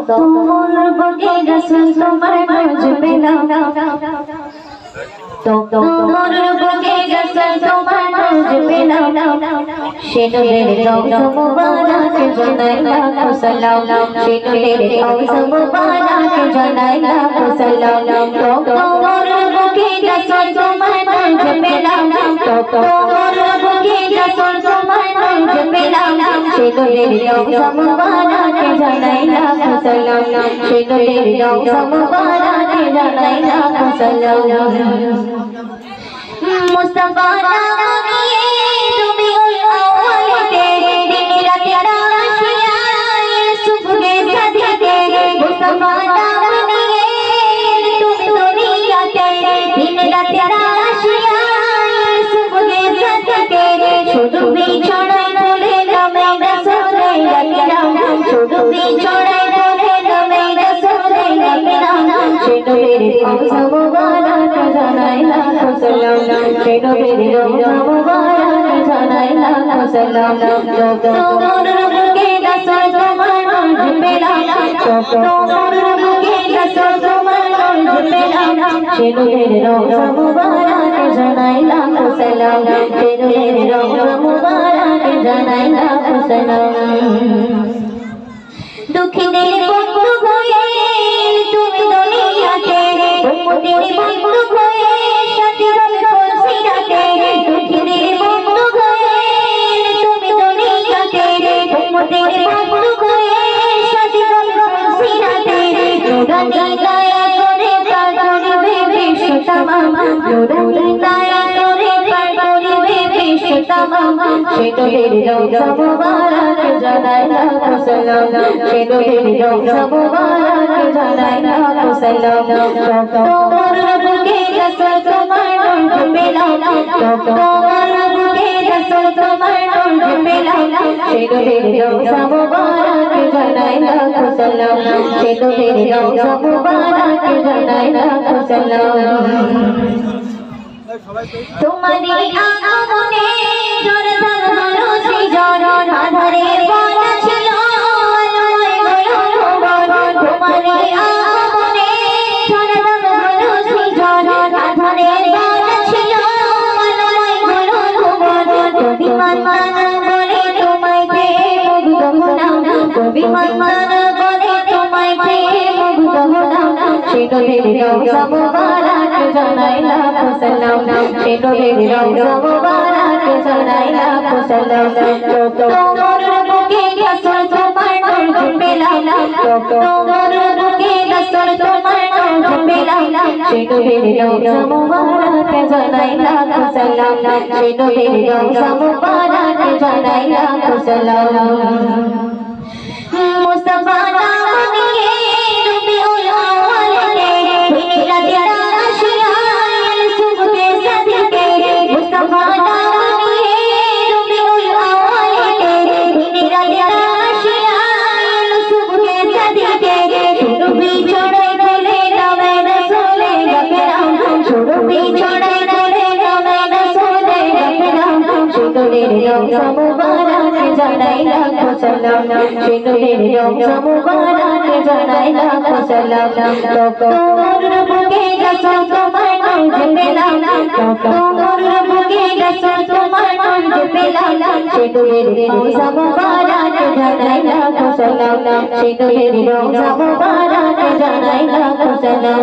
তোমার বুকে রাসূল তোমার খোঁজ পেলাম তোমার বুকে রাসূল তোমার খোঁজ পেলাম সে নূরের রওজা মুবারক জানাই লাখো সালাম সে নূরের রওজা মুবারক জানাই লাখো সালাম তোমার বুকে রাসূল তোমার খোঁজ পেলাম তোমার বুকে রাসূল তোমার খোঁজ পেলাম সে নূরের রওজা মুবারক জানাই লাখো সালাম সে নূরের রওজা মুবারক জানাই লাখো সালাম মুস্তাফা নামে তুমি ওই আওয়াজে দিন রাত রাশিয়া সুবহে সাদিতে মুস্তাফা নামে তুমি দুনিয়াতে দিন রাত রাশিয়া সুবহে সাদিতে শুধু বিছড়াই বলে নামে রাসূলে রাখিলাম শুধু বিছড়াই বলে নামে রাসূলে রাখিলাম সে নবীর রওজা মুবারক জানাই লাখো সালাম সে নবীর রওজা মুবারক জানাই লাখো সালাম তোমার বুকে রাসূল তোমার খোঁজ পেলাম তোমার বুকে রাসূল তোমার খোঁজ পেলাম সে নবীর রওজা মুবারক জানাই লাখো সালাম সে নবীর রওজা মুবারক জানাই লাখো সালাম দুঃখীদের বন্ধু হয়ে তুমি দুনিয়াতে উম্মতের বন্ধু হয়ে সাথী হবে ফুলসিরাতে দুঃখীদের বন্ধু হয়ে তুমি দুনিয়াতে উম্মতের বন্ধু হয়ে সাথী হবে ফুলসিরাতে নুরানি দয়া করে পার করিবে বিশ্ব তামাম নুরানি দয়া করে পার করিবে বিশ্ব তামাম সে নবীর রওজা মুবারক জানাই লাখো সালাম সে নবীর রওজা মুবারক জানাই লাখো সালাম তোমার বুকে রাসূল তোমার খোঁজ পেলাম তোমার বুকে রাসূল তোমার খোঁজ পেলাম সে নবীর রওজা মুবারক জানাই লাখো সালাম সে নবীর রওজা মুবারক জানাই লাখো সালাম তোমারি আগমনে জোরদার হলো সৃজন আধারে বলা ছিল আলোয় হলো ভুবন তোমারি আগমনে জোরদার হলো সৃজন আধারে বলা ছিল আলোয় হলো ভুবন কবি মান বলে তোমায় পেয়ে মুগ্ধ হলাম কবি মান বলে তোমায় পেয়ে মুগ্ধ হলাম সে নবীর রওজা মুবারক জানাই লাখো সালাম সে নবীর রওজা মুবারক জানাই লাখো সালাম তোমার বুকে রাসূল তোমার খোঁজ পেলাম তোমার বুকে রাসূল তোমার খোঁজ পেলাম সে নবীর রওজা মুবারক জানাই লাখো সালাম সে নবীর রওজা মুবারক জানাই লাখো সালাম মুস্তাফা নামে তুমি ওই আওয়াজে দিন রাত রাশিয়া সুবহে সাদিতে মুস্তাফা নামে তুমি ওই আওয়াজে দিন রাত রাশিয়া সুবহে সাদিতে শুধু বিছড়াই বলে নামে রাসূলে রাখিলাম শুধু বিছড়াই বলে নামে রাসূলে রাখিলাম সে নবীর রওজা মুবারক জানাই লাখো সালাম সে নবীর রওজা মুবারক জানাই লাখো সালাম তোমার বুকে রাসূল তোমার খোঁজ পেলাম তোমার বুকে রাসূল তোমার খোঁজ পেলাম সে নবীর রওজা মুবারক জানাই লাখো সালাম সে নবীর রওজা মুবারক জানাই লাখো সালাম